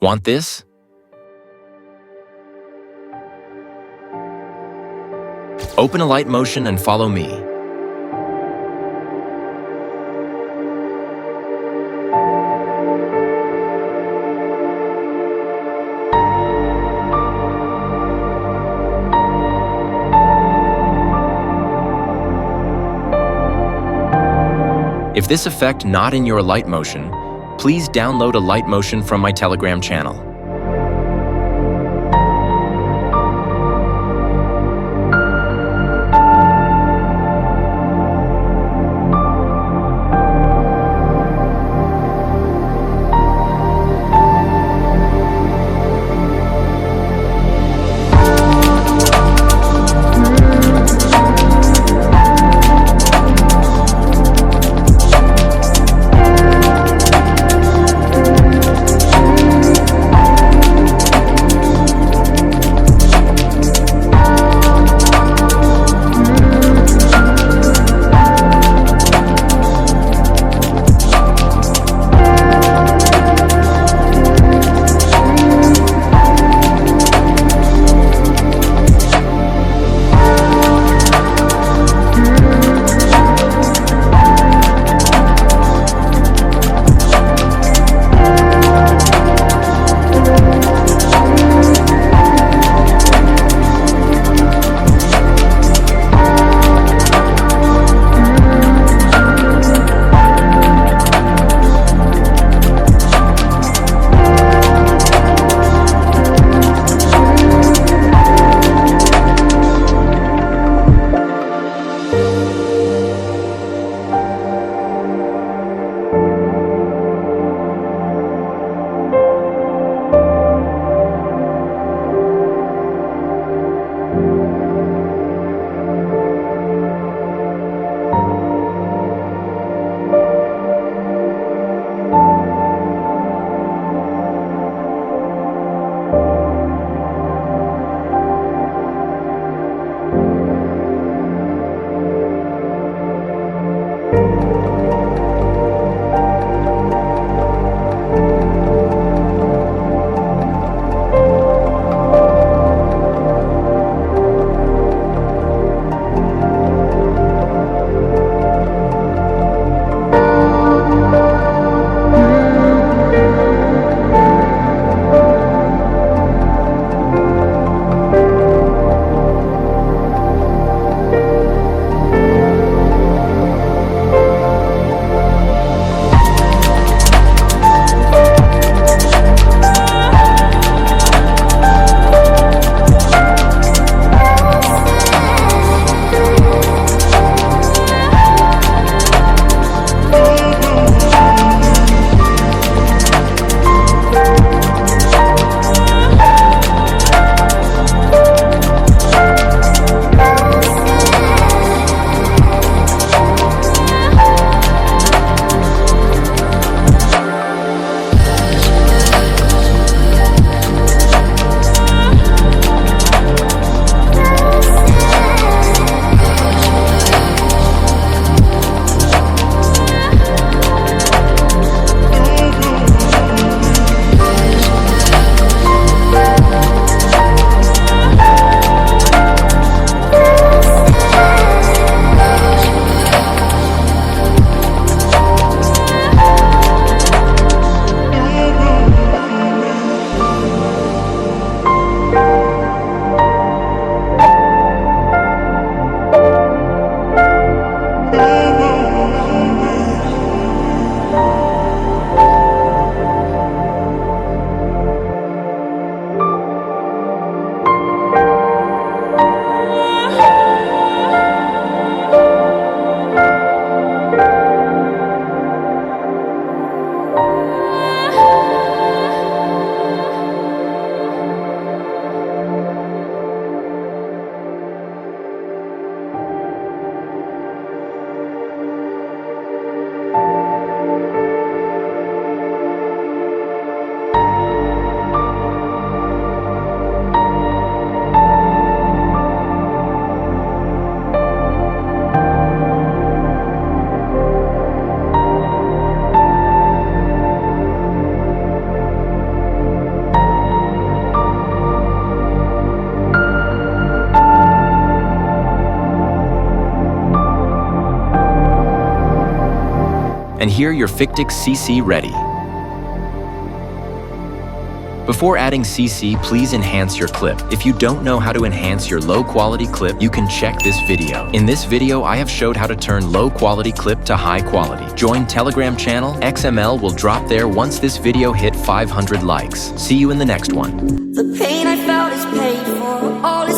Want this? Open Alight Motion and follow me. If this effect not in your Alight Motion, please download Alight Motion from my Telegram channel. And here your FICTIC CC ready. Before adding CC, please enhance your clip. If you don't know how to enhance your low-quality clip, you can check this video. In this video, I have showed how to turn low-quality clip to high quality. Join Telegram channel. XML will drop there once this video hit 500 likes. See you in the next one. The pain I felt is paid for, all is